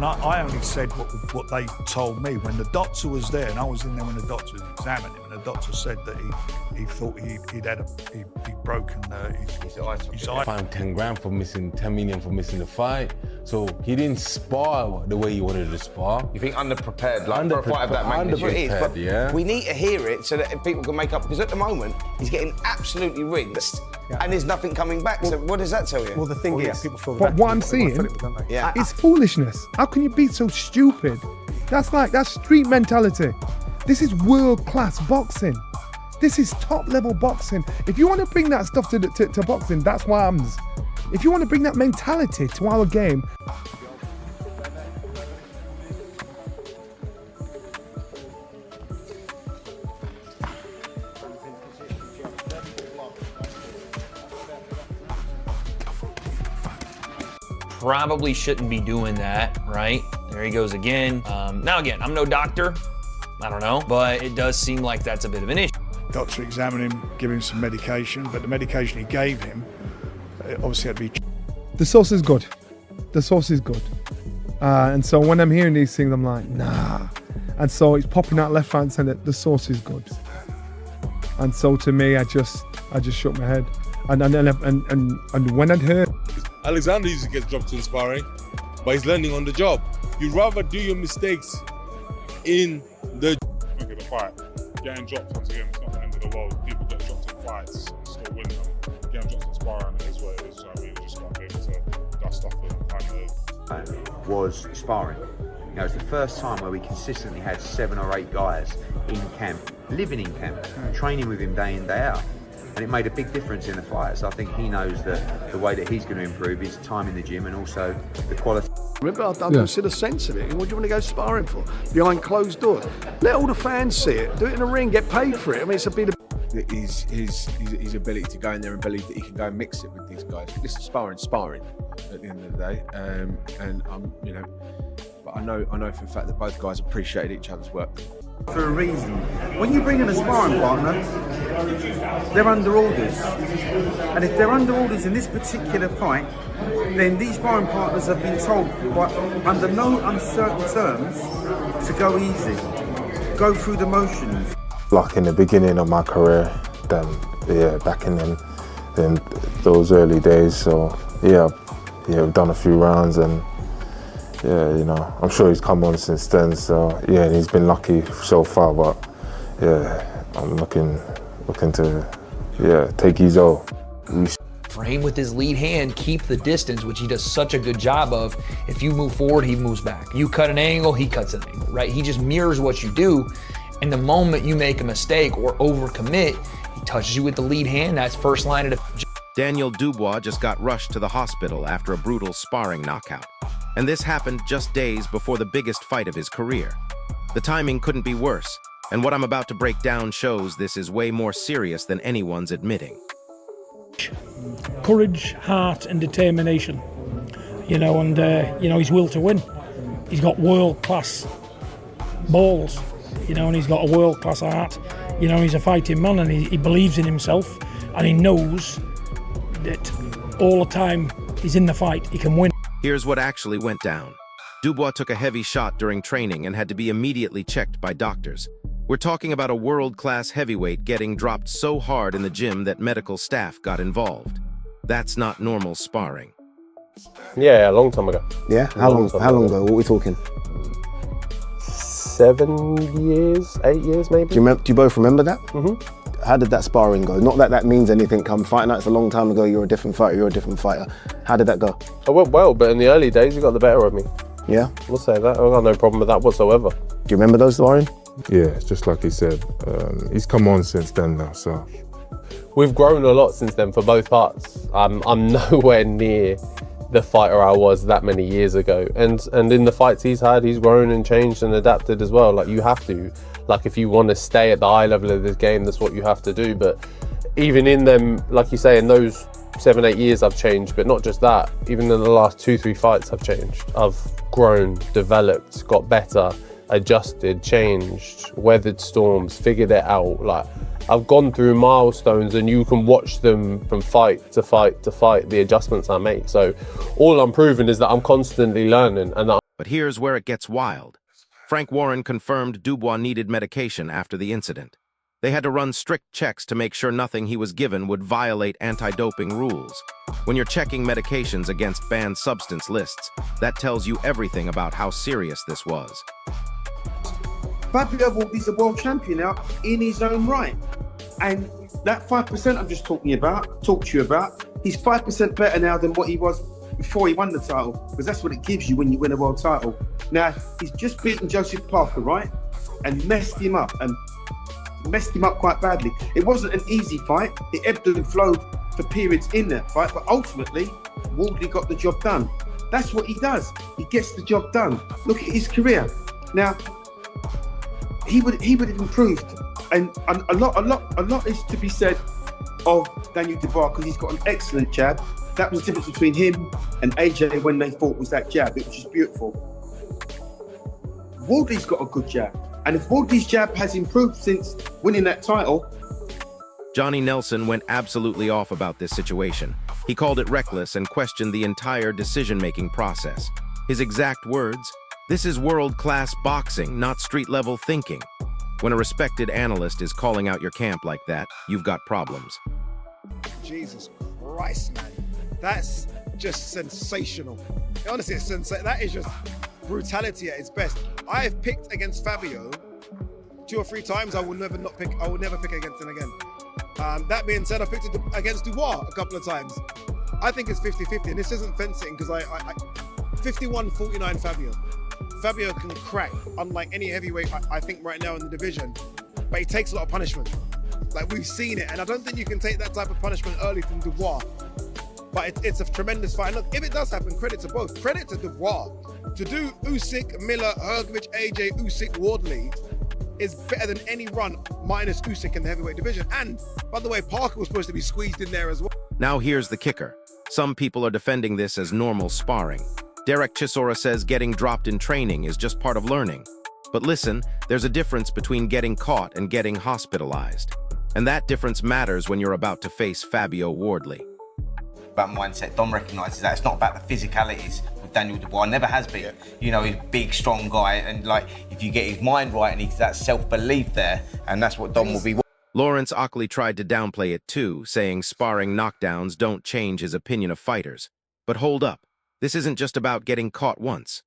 And I only said what they told me. When the doctor was there, and I was in there when the doctor was examining him, and the doctor said that he thought he'd broken his eye. Fined 10 grand for missing, 10 million for missing the fight. So he didn't spar the way he wanted to spar. You think underprepared, like for a fight of that magnitude? It is, but yeah. We need to hear it so that people can make up, because at the moment, he's getting absolutely rigged, and there's nothing coming back. So what does that tell you? Well, the thing is, people feel but what I'm seeing, it's foolishness. How can you be so stupid? That's street mentality. This is world-class boxing. This is top-level boxing. If you want to bring that stuff to boxing, that's what happens. If you want to bring that mentality to our game, probably shouldn't be doing that, right? There he goes again. Now again, I'm no doctor, I don't know, but it does seem like that's a bit of an issue. Doctor examined him, give him some medication, but the medication he gave him, obviously had to be... the sauce is good. The sauce is good. And so when I'm hearing these things, I'm like, nah. And so it's popping out left, right, and centre. The sauce is good. And so to me, I just shook my head. And when I'd heard... Alexander used to get dropped in sparring, but he's learning on the job. You'd rather do your mistakes in the fight. Getting dropped once again, it's not the end of the world. People get dropped in fights and still win them. Getting dropped in sparring is what it is. So I mean, you just got to be able to dust off and kind of... was sparring. You know, it's the first time where we consistently had 7 or 8 guys in camp, living in camp, training with him day in, day out. And it made a big difference in the fight. So I think he knows that the way that he's going to improve is time in the gym and also the quality. Remember, I don't see the sense of it. What do you want to go sparring for? Behind closed doors. Let all the fans see it. Do it in a ring, get paid for it. I mean, it's a bit of... His ability to go in there and believe that he can go and mix it with these guys. This is sparring at the end of the day. And you know, but I know for a fact that both guys appreciated each other's work. For a reason. When you bring in a sparring partner, they're under orders. And if they're under orders in this particular fight, then these sparring partners have been told under no uncertain terms to go easy, go through the motions. Like in the beginning of my career, then back in those early days. So we've done a few rounds and. Yeah, you know, I'm sure he's come on since then, so yeah, and he's been lucky so far, but yeah, I'm looking to take his all. Frame with his lead hand, keep the distance, which he does such a good job of. If you move forward, he moves back. You cut an angle, he cuts an angle, right? He just mirrors what you do, and the moment you make a mistake or overcommit, he touches you with the lead hand, that's first line of defense. Daniel Dubois just got rushed to the hospital after a brutal sparring knockout. And this happened just days before the biggest fight of his career. The timing couldn't be worse, and what I'm about to break down shows this is way more serious than anyone's admitting. Courage, heart and determination, you know, and his will to win. He's got world-class balls, you know, and he's got a world-class heart. You know, he's a fighting man and he believes in himself, and he knows that all the time he's in the fight, he can win. Here's what actually went down. Dubois took a heavy shot during training and had to be immediately checked by doctors. We're talking about a world-class heavyweight getting dropped so hard in the gym that medical staff got involved. That's not normal sparring. Yeah, a long time ago. Yeah? How long ago? What are we talking? 7 years, 8 years maybe. Do you both remember that? Mm-hmm. How did that sparring go? Not that that means anything come fight night, it's a long time ago, you're a different fighter. How did that go? It went well, but in the early days, you got the better of me. Yeah? We'll say that. I've got no problem with that whatsoever. Do you remember those sparring? Yeah, it's just like he said. He's come on since then now, so. We've grown a lot since then for both parts. I'm nowhere near the fighter I was that many years ago. And in the fights he's had, he's grown and changed and adapted as well. Like, you have to. Like, if you want to stay at the high level of this game, that's what you have to do. But even in them, like you say, in those 7, 8 years I've changed, but not just that. Even in the last 2, 3 fights I've changed. I've grown, developed, got better, adjusted, changed, weathered storms, figured it out. Like, I've gone through milestones and you can watch them from fight to fight to fight, the adjustments I make. So all I'm proving is that I'm constantly learning and that But here's where it gets wild. Frank Warren confirmed Dubois needed medication after the incident. They had to run strict checks to make sure nothing he was given would violate anti-doping rules. When you're checking medications against banned substance lists, that tells you everything about how serious this was. Fabio Wardy's a world champion now in his own right. And that 5% I'm just talked to you about, he's 5% better now than what he was before he won the title, because that's what it gives you when you win a world title. Now, he's just beaten Joseph Parker, right? And messed him up quite badly. It wasn't an easy fight. It ebbed and flowed for periods in that fight, but ultimately, Wardley got the job done. That's what he does. He gets the job done. Look at his career. Now, he would have improved, and a lot is to be said of Daniel Dubois, because he's got an excellent jab. That was the difference between him and AJ when they fought, was that jab. It was just beautiful. Wardley's got a good jab, and if Wardley's jab has improved since winning that title. Johnny Nelson went absolutely off about this situation. He called it reckless and questioned the entire decision-making process. His exact words, "This is world-class boxing, not street-level thinking." When a respected analyst is calling out your camp like that, you've got problems. Jesus Christ, man. That's just sensational. Honestly, that is just brutality at its best. I have picked against Fabio 2 or 3 times. I will never pick against him again. That being said, I picked it against Dubois a couple of times. I think it's 50-50, and this isn't fencing, because I 51-49 Fabio. Fabio can crack, unlike any heavyweight I think right now in the division, but he takes a lot of punishment. Like, we've seen it, and I don't think you can take that type of punishment early from Dubois. But it's a tremendous fight. Look, if it does happen, credit to both. Credit to Dubois. To do Usyk, Miller, Hrgovic, AJ, Usyk, Wardley is better than any run minus Usyk in the heavyweight division. And, by the way, Parker was supposed to be squeezed in there as well. Now here's the kicker. Some people are defending this as normal sparring. Derek Chisora says getting dropped in training is just part of learning. But listen, there's a difference between getting caught and getting hospitalized. And that difference matters when you're about to face Fabio Wardley. About mindset, Dom recognises that it's not about the physicalities with Daniel Dubois, never has been. Yeah. You know, he's a big, strong guy, and like, if you get his mind right and he's that self-belief there, and that's what Dom will be. Lawrence Ockley tried to downplay it too, saying sparring knockdowns don't change his opinion of fighters. But hold up, this isn't just about getting caught once.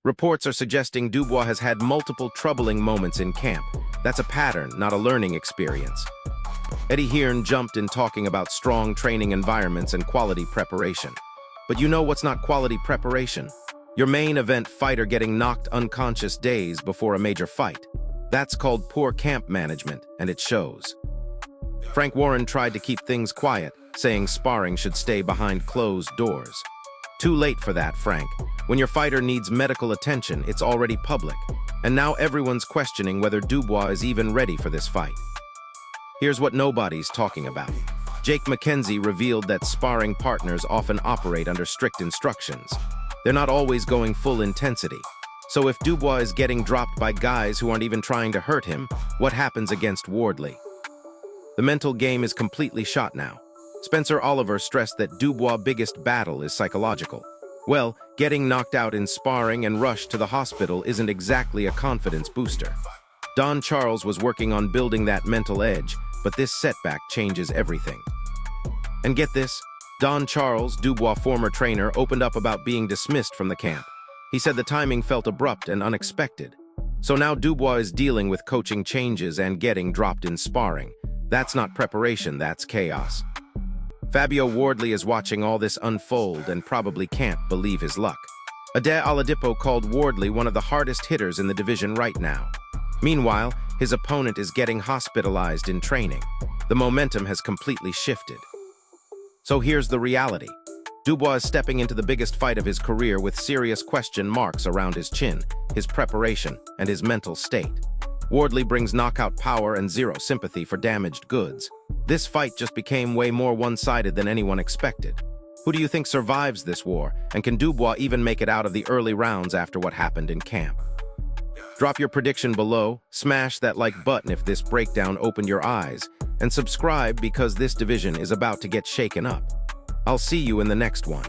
Reports are suggesting Dubois has had multiple troubling moments in camp. That's a pattern, not a learning experience. Eddie Hearn jumped in talking about strong training environments and quality preparation. But you know what's not quality preparation? Your main event fighter getting knocked unconscious days before a major fight. That's called poor camp management, and it shows. Frank Warren tried to keep things quiet, saying sparring should stay behind closed doors. Too late for that, Frank. When your fighter needs medical attention, it's already public. And now everyone's questioning whether Dubois is even ready for this fight. Here's what nobody's talking about. Jake McKenzie revealed that sparring partners often operate under strict instructions. They're not always going full intensity. So if Dubois is getting dropped by guys who aren't even trying to hurt him, what happens against Wardley? The mental game is completely shot now. Spencer Oliver stressed that Dubois' biggest battle is psychological. Well, getting knocked out in sparring and rushed to the hospital isn't exactly a confidence booster. Don Charles was working on building that mental edge, but this setback changes everything. And get this, Don Charles, Dubois' former trainer, opened up about being dismissed from the camp. He said the timing felt abrupt and unexpected. So now Dubois is dealing with coaching changes and getting dropped in sparring. That's not preparation, that's chaos. Fabio Wardley is watching all this unfold and probably can't believe his luck. Ade Oladipo called Wardley one of the hardest hitters in the division right now. Meanwhile, his opponent is getting hospitalized in training. The momentum has completely shifted. So here's the reality. Dubois is stepping into the biggest fight of his career with serious question marks around his chin, his preparation, and his mental state. Wardley brings knockout power and zero sympathy for damaged goods. This fight just became way more one-sided than anyone expected. Who do you think survives this war, and can Dubois even make it out of the early rounds after what happened in camp? Drop your prediction below, smash that like button if this breakdown opened your eyes, and subscribe because this division is about to get shaken up. I'll see you in the next one.